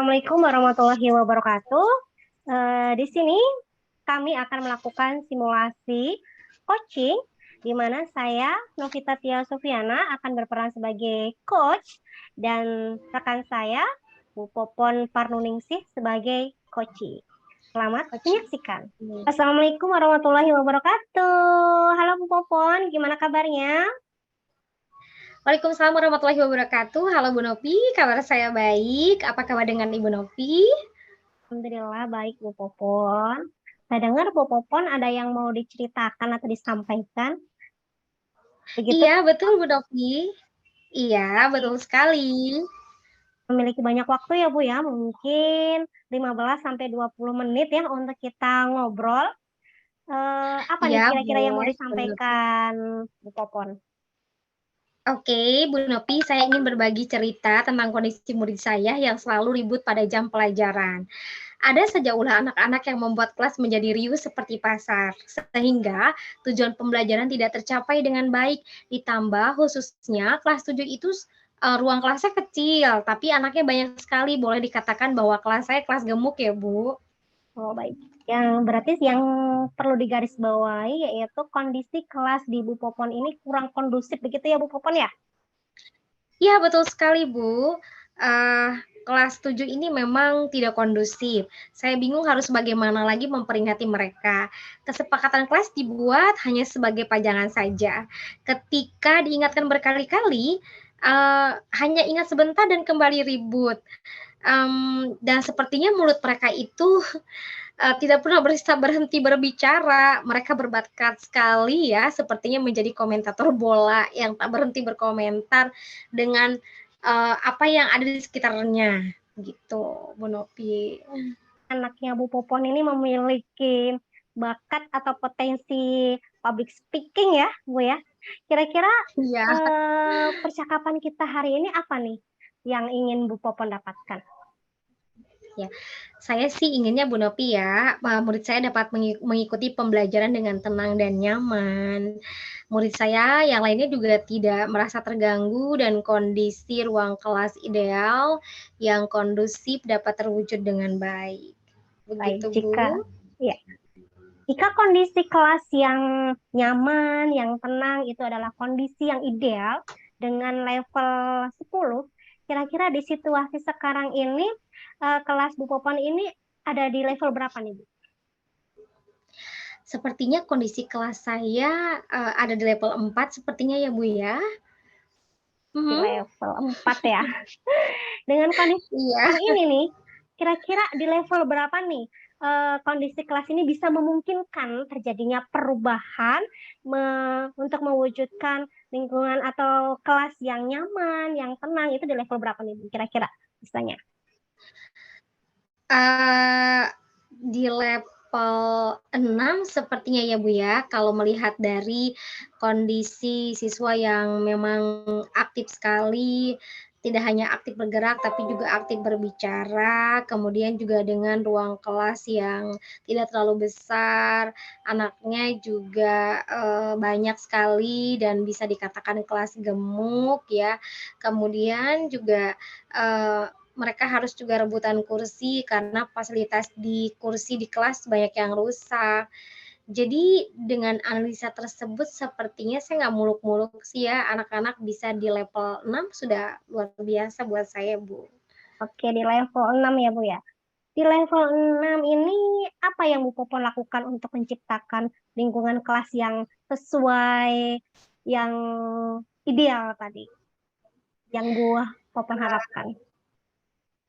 Assalamualaikum warahmatullahi wabarakatuh. Di sini kami akan melakukan simulasi coaching di mana saya, Novita Tia Sufiana, akan berperan sebagai coach dan rekan saya, Bu Popon Parnuningsih, sebagai coaching. Selamat menyaksikan. Assalamualaikum warahmatullahi wabarakatuh. Halo Bu Popon, gimana kabarnya? Waalaikumsalam warahmatullahi wabarakatuh. Halo Bu Novi, kabar saya baik. Apa kabar dengan Ibu Novi? Alhamdulillah baik Bu Popon. Saya dengar Bu Popon ada yang mau diceritakan atau disampaikan. Begitu Iya, betul Bu Novi. Iya, betul sekali. memiliki banyak waktu ya Bu ya, mungkin 15 sampai 20 menit ya untuk kita ngobrol. Apa nih Iya, kira-kira yang mau boleh. disampaikan Bu Popon? Oke, Bu Novi, saya ingin berbagi cerita tentang kondisi murid saya yang selalu ribut pada jam pelajaran. Ada saja ulah anak-anak yang membuat kelas menjadi riuh seperti pasar, sehingga tujuan pembelajaran tidak tercapai dengan baik. Ditambah khususnya kelas 7 itu ruang kelasnya kecil, tapi anaknya banyak sekali. Boleh dikatakan bahwa kelas saya kelas gemuk ya, Bu. Oh baik. Yang berarti yang perlu digarisbawahi yaitu kondisi kelas di Bu Popon ini kurang kondusif begitu ya Bu Popon ya? Iya, betul sekali, Bu. Kelas 7 ini memang tidak kondusif. Saya bingung harus bagaimana lagi memperingati mereka. Kesepakatan kelas dibuat hanya sebagai pajangan saja. Ketika diingatkan berkali-kali, hanya ingat sebentar dan kembali ribut. Dan sepertinya mulut mereka itu tidak pernah bisa berhenti berbicara. Mereka berbakat sekali ya, sepertinya menjadi komentator bola yang tak berhenti berkomentar dengan apa yang ada di sekitarnya, gitu, Bu Novi. Anaknya Bu Popon ini memiliki bakat atau potensi public speaking ya, Bu ya. Kira-kira Iya. percakapan kita hari ini apa nih yang ingin Bu Popon dapatkan? Ya, saya sih inginnya Bu Novi ya, murid saya dapat mengikuti pembelajaran dengan tenang dan nyaman. Murid saya yang lainnya juga tidak merasa terganggu dan kondisi ruang kelas ideal yang kondusif dapat terwujud dengan baik. Baik, Begitu, jika Bu. ya, jika kondisi kelas yang nyaman, yang tenang itu adalah kondisi yang ideal dengan level 10, kira-kira di situasi sekarang ini kelas Bu Popon ini ada di level berapa nih, Bu? Sepertinya kondisi kelas saya ada di level 4 sepertinya ya, Bu ya. Di Mhm. level 4 ya. Dengan kondisi Iya. sekarang ini nih, kira-kira di level berapa nih kondisi kelas ini bisa memungkinkan terjadinya perubahan untuk mewujudkan lingkungan atau kelas yang nyaman, yang tenang, itu di level berapa nih kira-kira bisanya? Di level 6 sepertinya ya, Bu, ya, kalau melihat dari kondisi siswa yang memang aktif sekali, tidak hanya aktif bergerak tapi juga aktif berbicara, kemudian juga dengan ruang kelas yang tidak terlalu besar, anaknya juga, banyak sekali dan bisa dikatakan kelas gemuk ya. Kemudian juga, mereka harus juga rebutan kursi karena fasilitas di kursi di kelas banyak yang rusak. Jadi dengan analisa tersebut sepertinya saya nggak muluk-muluk sih ya, anak-anak bisa di level 6 sudah luar biasa buat saya, Bu. Oke, di level 6 ya, Bu ya. Di level 6 ini apa yang Bu Popon lakukan untuk menciptakan lingkungan kelas yang sesuai, yang ideal tadi, yang Bu Popon harapkan?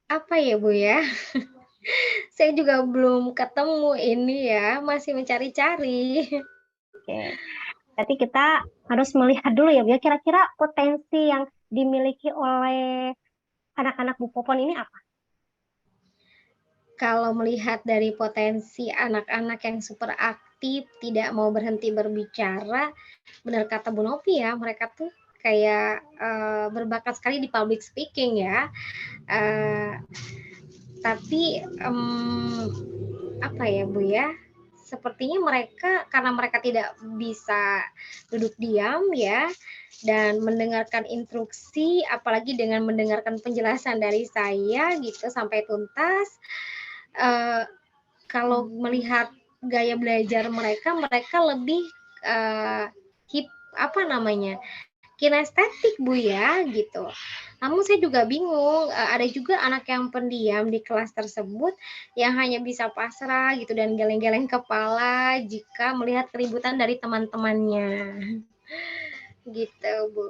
Apa ya, Bu, ya? Saya juga belum ketemu ini ya, masih mencari-cari. Oke, berarti kita harus melihat dulu ya, Bu ya, kira-kira potensi yang dimiliki oleh anak-anak Bu Popon ini apa? Kalau melihat dari potensi anak-anak yang super aktif, tidak mau berhenti berbicara, benar kata Bu Novi ya, mereka tuh kayak, berbakat sekali di public speaking ya. Eee, tapi, apa ya, Bu, ya, sepertinya mereka karena mereka tidak bisa duduk diam ya dan mendengarkan instruksi, apalagi dengan mendengarkan penjelasan dari saya gitu sampai tuntas. Kalau melihat gaya belajar mereka, mereka lebih hip apa namanya? Kinestetik Bu ya gitu. Namun saya juga bingung, ada juga anak yang pendiam di kelas tersebut yang hanya bisa pasrah gitu dan geleng-geleng kepala jika melihat keributan dari teman-temannya. Gitu Bu.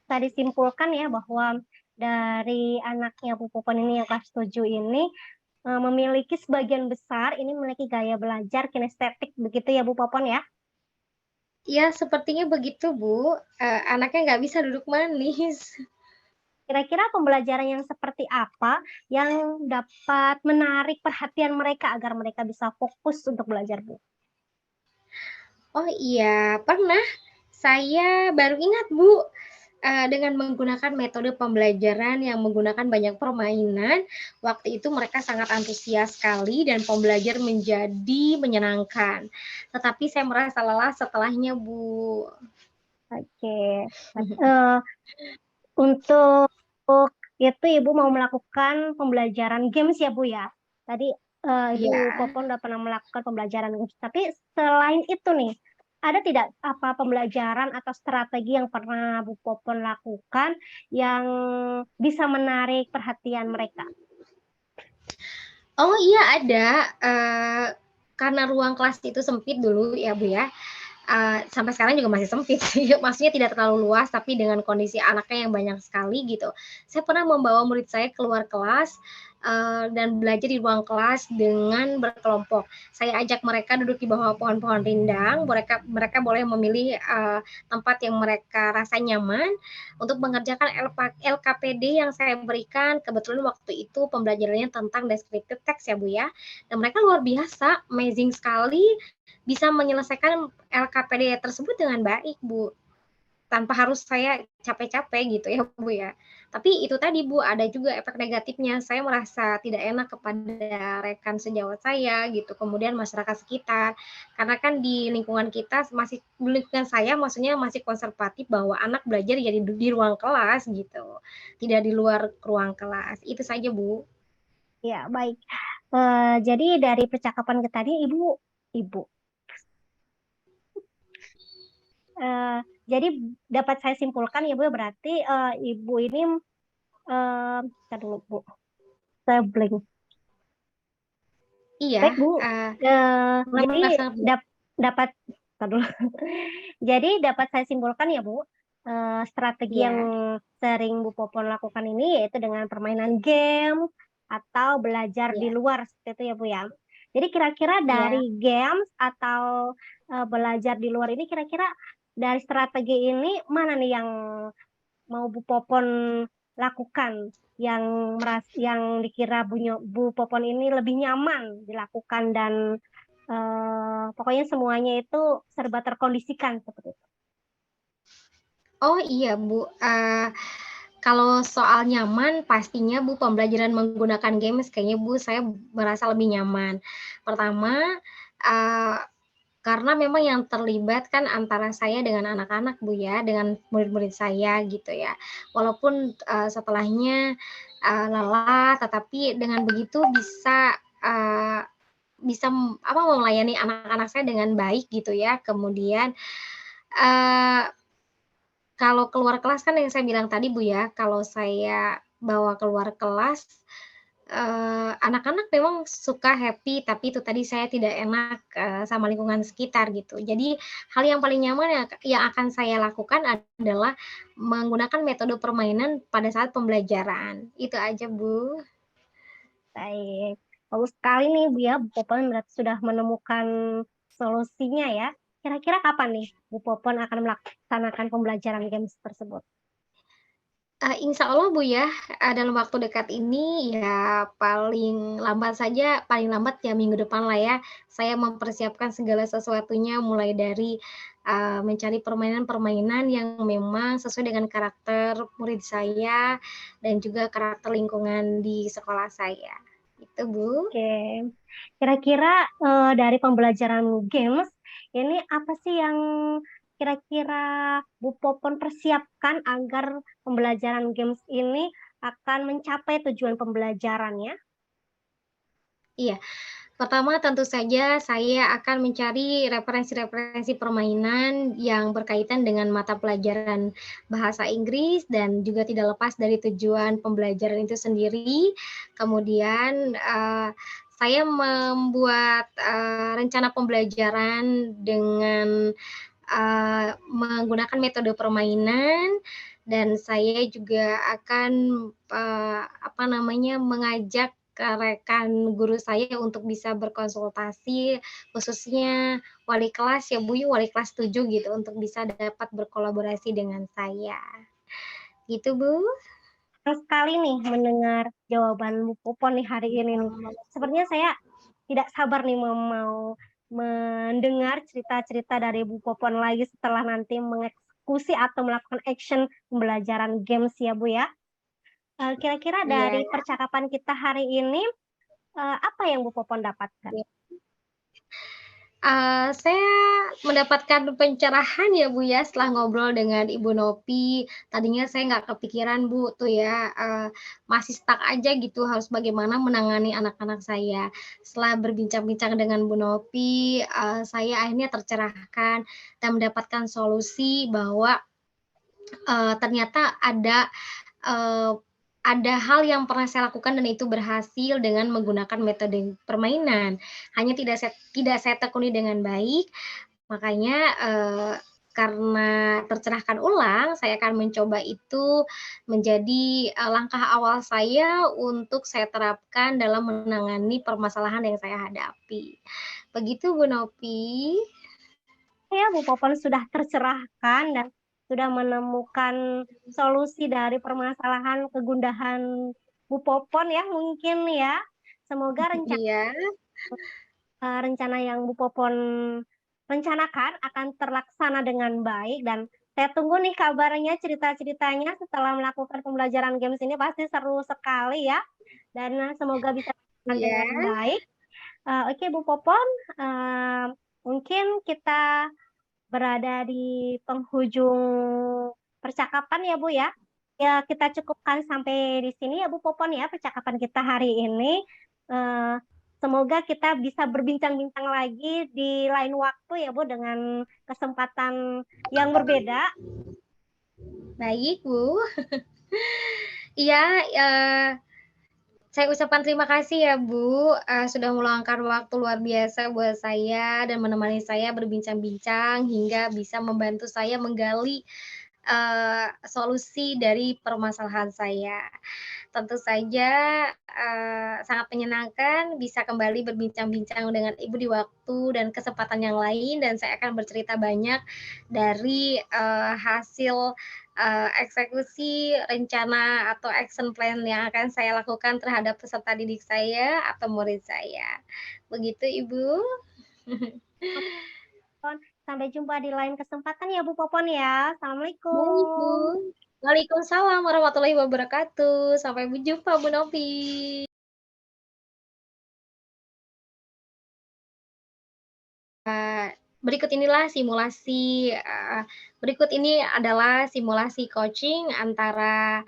Tadi simpulkan ya bahwa dari anaknya Bu Popon ini yang kelas 7 ini memiliki sebagian besar ini memiliki gaya belajar kinestetik begitu ya Bu Popon ya? Ya sepertinya begitu Bu, anaknya nggak bisa duduk manis. Kira-kira pembelajaran yang seperti apa yang dapat menarik perhatian mereka agar mereka bisa fokus untuk belajar, Bu? Oh iya, pernah. Saya baru ingat Bu, dengan menggunakan metode pembelajaran yang menggunakan banyak permainan, waktu itu mereka sangat antusias sekali dan pembelajaran menjadi menyenangkan. Tetapi saya merasa lelah setelahnya Bu. Oke. Untuk itu Ibu mau melakukan pembelajaran games ya Bu ya? Tadi Ibu Iya. Popon udah pernah melakukan pembelajaran games. Tapi selain itu nih, ada tidak apa pembelajaran atau strategi yang pernah Bu Popon lakukan yang bisa menarik perhatian mereka? Oh iya ada, karena ruang kelas itu sempit dulu ya Bu ya, sampai sekarang juga masih sempit sih, maksudnya tidak terlalu luas, tapi dengan kondisi anaknya yang banyak sekali gitu. Saya pernah membawa murid saya keluar kelas, dan belajar di ruang kelas dengan berkelompok. Saya ajak mereka duduk di bawah pohon-pohon rindang, mereka mereka boleh memilih, tempat yang mereka rasa nyaman untuk mengerjakan LKPD yang saya berikan. Kebetulan waktu itu pembelajarannya tentang descriptive text ya Bu ya, dan mereka luar biasa, amazing sekali bisa menyelesaikan LKPD tersebut dengan baik, Bu. Tanpa harus saya capek-capek gitu ya, Bu, ya. Tapi itu tadi, Bu, ada juga efek negatifnya. Saya merasa tidak enak kepada rekan sejawat saya gitu, kemudian masyarakat sekitar. Karena kan di lingkungan kita masih di lingkungan saya maksudnya masih konservatif bahwa anak belajar ya di ruang kelas gitu, tidak di luar ruang kelas. Itu saja, Bu. Ya, baik. Jadi dari percakapan kita tadi, Ibu. Eh, jadi dapat saya simpulkan ya Bu, berarti Ibu ini, bentar dulu Bu, saya blank. Iya, Baik Bu, jadi merasa dapat, bentar dulu. Jadi dapat saya simpulkan ya Bu, strategi yang iya, sering Bu Popon lakukan ini yaitu dengan permainan game atau belajar di iya, luar seperti itu ya Bu ya. Jadi kira-kira iya. dari games atau belajar di luar ini kira-kira dari strategi ini mana nih yang mau Bu Popon lakukan yang dikira Bu Popon ini lebih nyaman dilakukan dan pokoknya semuanya itu serba terkondisikan seperti itu. Oh iya Bu, kalau soal nyaman pastinya Bu pembelajaran menggunakan games kayaknya Bu saya merasa lebih nyaman. Pertama, eee, karena memang yang terlibat kan antara saya dengan anak-anak Bu ya, dengan murid-murid saya gitu ya. Walaupun, setelahnya, lelah tetapi dengan begitu bisa, melayani anak-anak saya dengan baik gitu ya. Kemudian, eee kalau keluar kelas kan yang saya bilang tadi Bu ya, kalau saya bawa keluar kelas, anak-anak memang suka happy, tapi itu tadi saya tidak enak, sama lingkungan sekitar gitu. Jadi hal yang paling nyaman yang akan saya lakukan adalah menggunakan metode permainan pada saat pembelajaran. Itu aja Bu. Baik, bagus sekali nih Bu ya, Bu Popon berarti sudah menemukan solusinya ya. Kira-kira kapan nih Bu Popon akan melaksanakan pembelajaran games tersebut? Insya Allah Bu ya, dalam waktu dekat ini ya paling lambat ya minggu depan lah ya, saya mempersiapkan segala sesuatunya mulai dari, mencari permainan-permainan yang memang sesuai dengan karakter murid saya dan juga karakter lingkungan di sekolah saya. Itu Bu. Oke, kira-kira dari pembelajaran games ini apa sih yang kira-kira Bu Popon persiapkan agar pembelajaran games ini akan mencapai tujuan pembelajarannya? Iya. Pertama tentu saja saya akan mencari referensi-referensi permainan yang berkaitan dengan mata pelajaran bahasa Inggris dan juga tidak lepas dari tujuan pembelajaran itu sendiri. Kemudian, saya membuat, rencana pembelajaran dengan, menggunakan metode permainan dan saya juga akan, apa namanya, mengajak rekan guru saya untuk bisa berkonsultasi, khususnya wali kelas ya Bu, wali kelas 7 gitu, untuk bisa dapat berkolaborasi dengan saya. Gitu Bu. Senang sekali nih mendengar jawaban Bu Popon nih hari ini nih. Sepertinya saya tidak sabar nih mau mendengar cerita-cerita dari Bu Popon lagi setelah nanti mengeksekusi atau melakukan action pembelajaran games ya Bu ya. Kira-kira Iya. dari percakapan kita hari ini, apa yang Bu Popon dapatkan? Saya mendapatkan pencerahan ya, Bu, ya, setelah ngobrol dengan Ibu Novi. Tadinya saya nggak kepikiran, Bu, tuh ya, masih stuck aja gitu harus bagaimana menangani anak-anak saya. Setelah berbincang-bincang dengan Bu Novi, saya akhirnya tercerahkan dan mendapatkan solusi bahwa, ternyata eee, ada hal yang pernah saya lakukan dan itu berhasil dengan menggunakan metode permainan. Hanya tidak saya tekuni dengan baik, makanya, karena tercerahkan ulang, saya akan mencoba itu menjadi, langkah awal saya untuk saya terapkan dalam menangani permasalahan yang saya hadapi. Begitu Bu Novi. Ya, Bu Popon sudah tercerahkan dan sudah menemukan solusi dari permasalahan kegundahan Bu Popon ya mungkin ya. Semoga Iya. rencana yang Bu Popon rencanakan akan terlaksana dengan baik dan saya tunggu nih kabarnya cerita-ceritanya setelah melakukan pembelajaran games ini pasti seru sekali ya dan semoga bisa berjalan Iya. dengan baik. Oke Bu Popon, eh, mungkin kita berada di penghujung percakapan ya Bu ya. Ya kita cukupkan sampai di sini ya Bu Popon ya percakapan kita hari ini. Eh, Semoga kita bisa berbincang-bincang lagi di lain waktu ya Bu dengan kesempatan yang berbeda. Baik Bu. Iya, saya ucapkan terima kasih ya Bu, sudah meluangkan waktu luar biasa buat saya dan menemani saya berbincang-bincang hingga bisa membantu saya menggali, solusi dari permasalahan saya. Tentu saja, sangat menyenangkan bisa kembali berbincang-bincang dengan Ibu di waktu dan kesempatan yang lain dan saya akan bercerita banyak dari, hasil, eksekusi rencana atau action plan yang akan saya lakukan terhadap peserta didik saya atau murid saya. Begitu Ibu. Sampai jumpa di lain kesempatan ya Bu Popon ya. Baik Bu. Assalamualaikum. Waalaikumsalam warahmatullahi wabarakatuh. Sampai jumpa Bu Novi. Berikut inilah simulasi, berikut ini adalah simulasi coaching antara,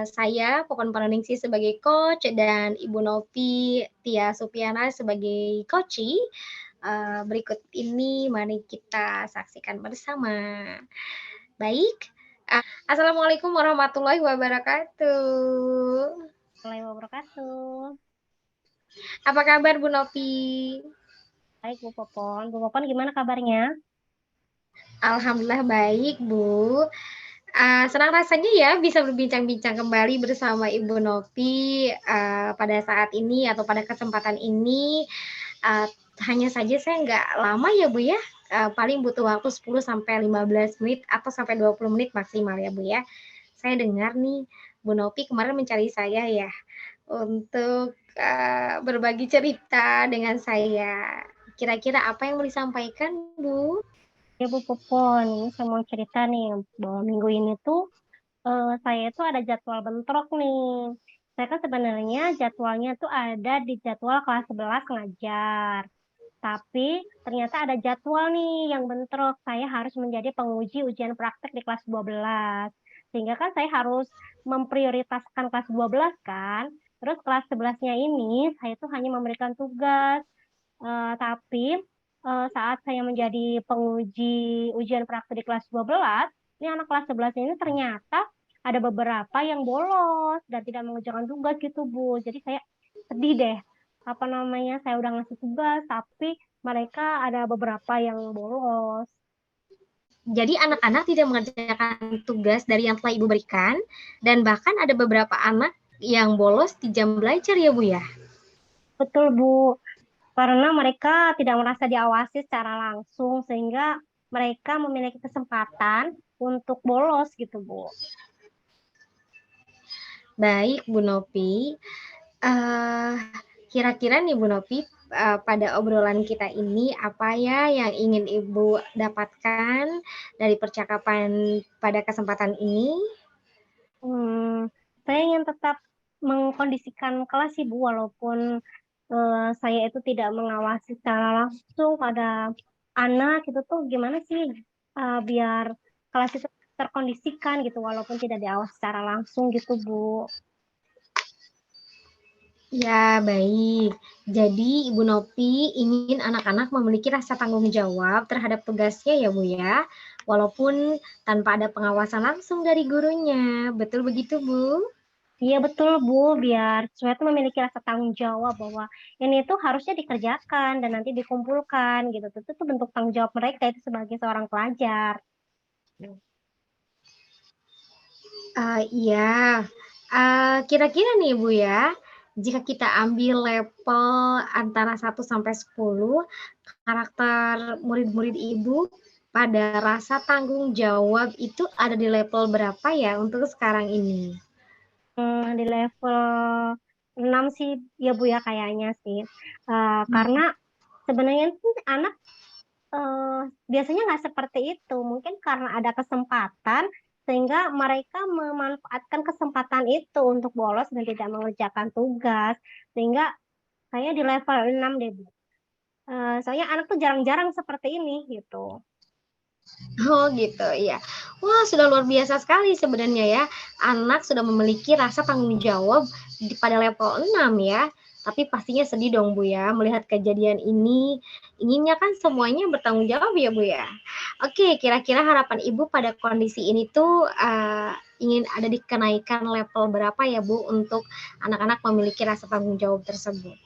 saya Popon Panuningsih sebagai coach dan Ibu Novi Tia Supiana sebagai coachee. Berikut ini mari kita saksikan bersama. Baik, assalamualaikum warahmatullahi wabarakatuh. Warahmatullahi wabarakatuh. Apa kabar Bu Novi? Baik Bu Popon. Bu Popon gimana kabarnya? Alhamdulillah baik Bu. Senang rasanya ya bisa berbincang-bincang kembali bersama Ibu Novi, pada saat ini atau pada kesempatan ini, eee, hanya saja saya nggak lama ya Bu ya, paling butuh waktu 10 sampai 15 menit atau sampai 20 menit maksimal ya Bu ya. Saya dengar nih Bu Novi kemarin mencari saya ya untuk, berbagi cerita dengan saya. Kira-kira apa yang mau disampaikan Bu? Ya Bu Popon, ini saya mau cerita nih bahwa minggu ini tuh saya tuh ada jadwal bentrok nih. Saya kan sebenarnya jadwalnya tuh ada di jadwal kelas 11 ngajar. Tapi ternyata ada jadwal nih yang bentrok. Saya harus menjadi penguji ujian praktek di kelas 12. Sehingga kan saya harus memprioritaskan kelas 12 kan. Terus kelas 11-nya ini saya tuh hanya memberikan tugas. Tapi saat saya menjadi penguji ujian praktek di kelas 12, ini anak kelas 11 ini ternyata ada beberapa yang bolos dan tidak mengerjakan tugas gitu, Bu. Jadi saya sedih deh. Apa namanya, saya udah ngasih tugas, tapi mereka ada beberapa yang bolos. Jadi anak-anak tidak mengerjakan tugas dari yang telah Ibu berikan, dan bahkan ada beberapa anak yang bolos di jam belajar ya Bu ya? Betul, Bu. Karena mereka tidak merasa diawasi secara langsung, sehingga mereka memiliki kesempatan untuk bolos gitu, Bu. Baik Bu Novi, kira-kira nih Bu Novi, pada obrolan kita ini apa ya yang ingin Ibu dapatkan dari percakapan pada kesempatan ini? Saya ingin tetap mengkondisikan kelas sih, Bu, walaupun saya itu tidak mengawasi secara langsung pada anak itu tuh gimana sih biar kelas itu terkondisikan gitu walaupun tidak diawasi secara langsung gitu, Bu. Ya, baik. Jadi Ibu Novi ingin anak-anak memiliki rasa tanggung jawab terhadap tugasnya ya Bu ya, walaupun tanpa ada pengawasan langsung dari gurunya. Betul begitu Bu? Iya betul, Bu, biar siswa itu memiliki rasa tanggung jawab bahwa ini tuh harusnya dikerjakan dan nanti dikumpulkan gitu. Itu bentuk tanggung jawab mereka itu sebagai seorang pelajar. Iya. Kira-kira nih Bu ya, jika kita ambil level antara 1 sampai 10, karakter murid-murid Ibu pada rasa tanggung jawab itu ada di level berapa ya untuk sekarang ini? Di level 6 sih ya Bu ya kayaknya sih. Karena sebenarnya tuh anak eh, biasanya nggak seperti itu. Mungkin karena ada kesempatan sehingga mereka memanfaatkan kesempatan itu untuk bolos dan tidak mengerjakan tugas. Sehingga saya di level 6 deh Bu. Soalnya anak tuh jarang-jarang seperti ini gitu. Oh gitu, iya. Wah, sudah luar biasa sekali sebenarnya ya. Anak sudah memiliki rasa tanggung jawab pada level 6 ya. Tapi pastinya sedih dong Bu ya, melihat kejadian ini. Inginnya kan semuanya bertanggung jawab ya Bu ya. Oke, kira-kira harapan Ibu pada kondisi ini tuh ingin ada di kenaikan level berapa ya Bu untuk anak-anak memiliki rasa tanggung jawab tersebut?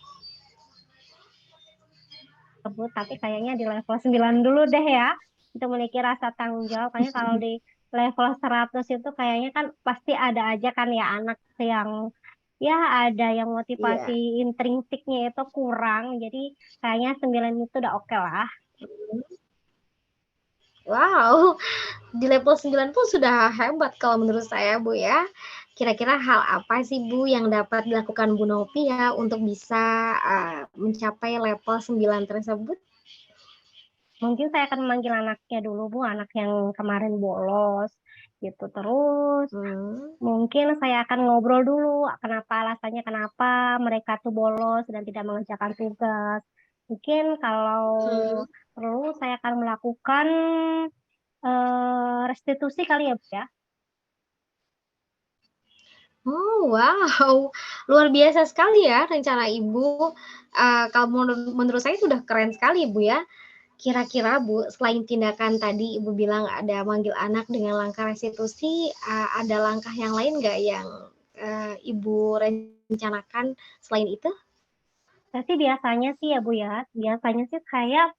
Tersebut, tapi kayaknya di level 9 dulu deh ya untuk memiliki rasa tanggung jawab. Kayaknya kalau di level 100 itu kayaknya kan pasti ada aja kan ya anak yang ya ada yang Iya. motivasi intrinsiknya itu kurang. Jadi kayaknya 9 itu udah oke lah. Wow, di level 9 pun sudah hebat kalau menurut saya Bu ya. Kira-kira hal apa sih Bu yang dapat dilakukan Bu Novi ya untuk bisa mencapai level 9 tersebut? Mungkin saya akan memanggil anaknya dulu Bu, anak yang kemarin bolos gitu. Terus Hmm. mungkin saya akan ngobrol dulu kenapa alasannya kenapa mereka tuh bolos dan tidak mengerjakan tugas. Mungkin kalau Hmm. perlu saya akan melakukan restitusi kali ya, Bu ya. Oh, wow, luar biasa sekali ya rencana Ibu. Kalau menurut saya sudah keren sekali Bu ya. Kira-kira Bu, selain tindakan tadi Ibu bilang ada manggil anak dengan langkah restitusi, ada langkah yang lain nggak yang Ibu rencanakan selain itu? Tapi biasanya sih ya Bu ya, biasanya sih saya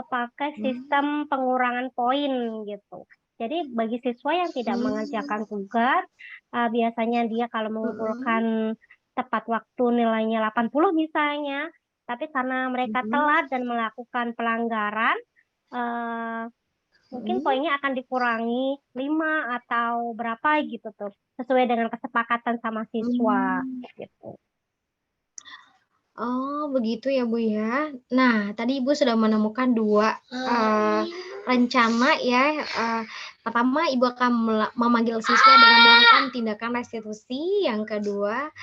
pakai sistem Hmm. pengurangan poin gitu. Jadi bagi siswa yang tidak Hmm. mengerjakan tugas, biasanya dia kalau mengumpulkan Mhm. tepat waktu nilainya 80 misalnya, tapi karena mereka Mhm. telat dan melakukan pelanggaran, eh, mungkin Mhm. poinnya akan dikurangi 5 atau berapa gitu tuh, sesuai dengan kesepakatan sama siswa Mmm. gitu. Oh, begitu ya, Bu, ya. Nah, tadi Ibu sudah menemukan 2 rencana ya, Pertama, Ibu akan memanggil siswa dengan melakukan tindakan restitusi. Yang kedua,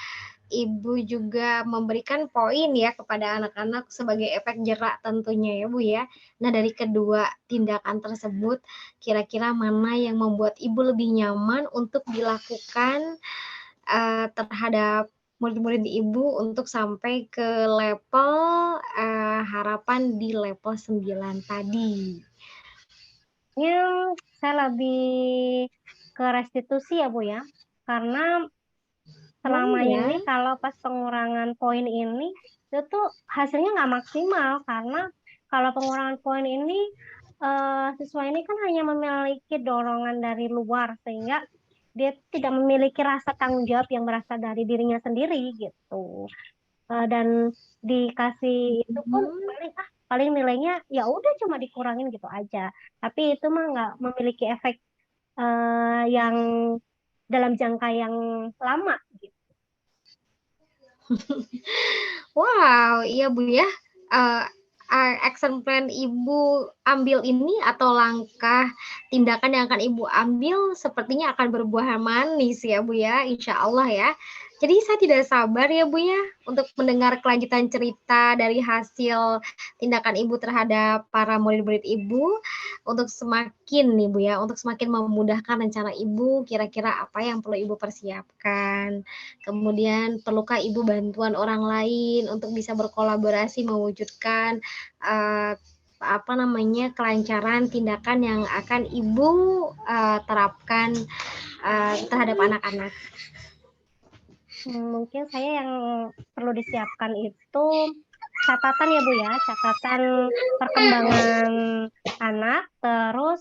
Ibu juga memberikan poin ya kepada anak-anak sebagai efek jerak tentunya ya Bu ya. Nah dari kedua tindakan tersebut, kira-kira mana yang membuat Ibu lebih nyaman untuk dilakukan terhadap murid-murid Ibu untuk sampai ke level harapan di level 9 tadi? Saya lebih ke restitusi ya Bu ya, karena selama ya. ini kalau pas pengurangan poin ini itu tuh hasilnya nggak maksimal, karena kalau pengurangan poin ini siswa ini kan hanya memiliki dorongan dari luar sehingga dia tidak memiliki rasa tanggung jawab yang berasal dari dirinya sendiri gitu. Dan dikasih itu pun Hmm. paling nilainya ya udah cuma dikurangin gitu aja, tapi itu mah nggak memiliki efek yang dalam jangka yang lama gitu. Wow, iya Bu ya. Uh, action plan Ibu ambil ini atau langkah tindakan yang akan Ibu ambil sepertinya akan berbuah manis ya Bu ya, insya Allah ya. Jadi saya tidak sabar ya Bu ya untuk mendengar kelanjutan cerita dari hasil tindakan Ibu terhadap para murid-murid Ibu untuk semakin nih Bu ya, untuk semakin memudahkan rencana Ibu, kira-kira apa yang perlu Ibu persiapkan. Kemudian perlukah Ibu bantuan orang lain untuk bisa berkolaborasi mewujudkan kelancaran tindakan yang akan Ibu terapkan terhadap anak-anak. Mungkin saya yang perlu disiapkan itu catatan ya Bu ya, catatan perkembangan anak. Terus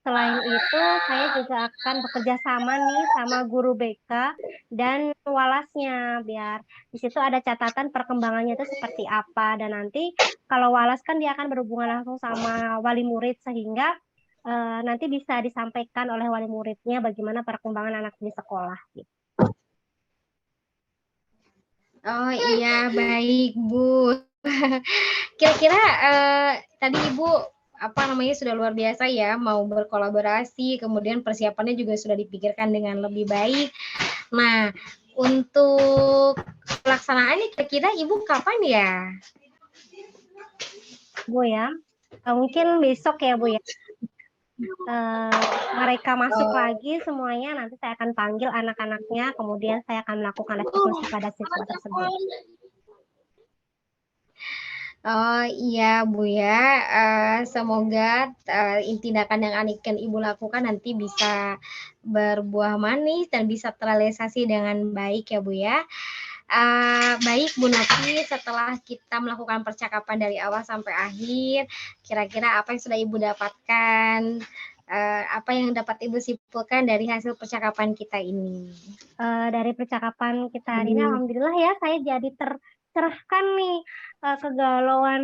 selain itu saya juga akan bekerja sama nih sama guru BK dan walasnya, biar di situ ada catatan perkembangannya itu seperti apa. Dan nanti kalau walas kan dia akan berhubungan langsung sama wali murid, sehingga nanti bisa disampaikan oleh wali muridnya bagaimana perkembangan anak di sekolah gitu. Oh iya, baik Bu. Kira-kira tadi Ibu sudah luar biasa ya, mau berkolaborasi, kemudian persiapannya juga sudah dipikirkan dengan lebih baik. Nah, untuk pelaksanaannya kira-kira Ibu kapan ya? Bu ya, mungkin besok ya Bu ya. Mereka masuk lagi semuanya, nanti saya akan panggil anak-anaknya, kemudian saya akan melakukan restitusi pada siswa tersebut. Oh iya Bu ya, semoga tindakan yang akan Ibu lakukan nanti bisa berbuah manis dan bisa terrealisasi dengan baik ya Bu ya. Baik Bu Novi, setelah kita melakukan percakapan dari awal sampai akhir, kira-kira apa yang sudah Ibu dapatkan? Apa yang dapat Ibu simpulkan dari hasil percakapan kita ini? Dari percakapan kita hari ini, alhamdulillah ya, saya jadi tercerahkan nih kegalauan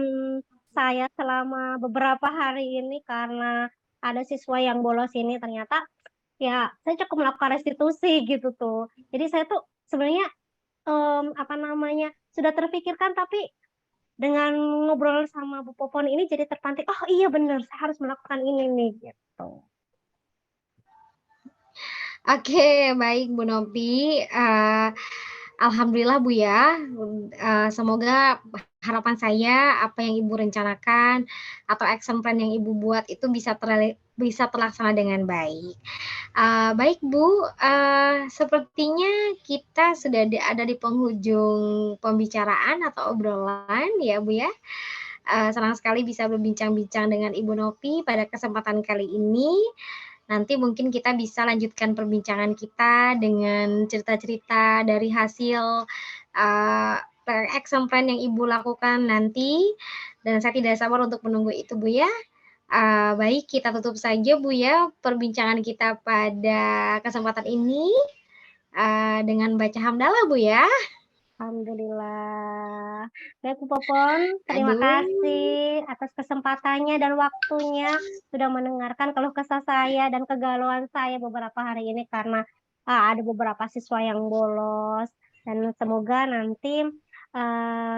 saya selama beberapa hari ini karena ada siswa yang bolos ini. Ternyata ya saya cukup melakukan restitusi gitu tuh. Jadi saya tuh sebenarnya sudah terpikirkan, tapi dengan ngobrol sama Bu Popon ini jadi terpantik, oh iya benar, saya harus melakukan ini nih gitu. Oke, baik Bu Novi. Alhamdulillah Bu ya. Semoga harapan saya apa yang Ibu rencanakan atau action plan yang Ibu buat itu bisa terlaksana dengan baik. Baik Bu, sepertinya kita sudah ada di penghujung pembicaraan atau obrolan ya Bu ya. Senang sekali bisa berbincang-bincang dengan Ibu Novi pada kesempatan kali ini. Nanti mungkin kita bisa lanjutkan perbincangan kita dengan cerita-cerita dari hasil action plan yang Ibu lakukan nanti. Dan saya tidak sabar untuk menunggu itu Bu ya. Baik, kita tutup saja Bu ya perbincangan kita pada kesempatan ini dengan baca hamdalah Bu ya. Alhamdulillah. Baik Bu Popon, terima kasih atas kesempatannya dan waktunya sudah mendengarkan keluh kesah saya dan kegalauan saya beberapa hari ini karena ada beberapa siswa yang bolos. Dan semoga nanti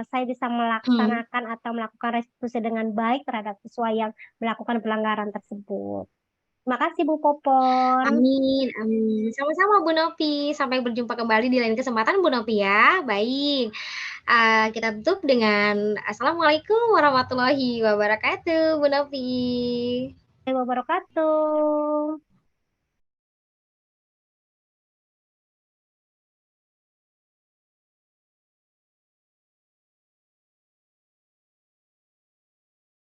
saya bisa melaksanakan atau melakukan restitusi dengan baik terhadap siswa yang melakukan pelanggaran tersebut. Terima kasih Bu Popon. Amin, amin. Sama-sama Bu Novi. Sampai berjumpa kembali di lain kesempatan Bu Novi ya. Baik. Kita tutup dengan Assalamualaikum warahmatullahi wabarakatuh Bu Novi. Wabarakatuh.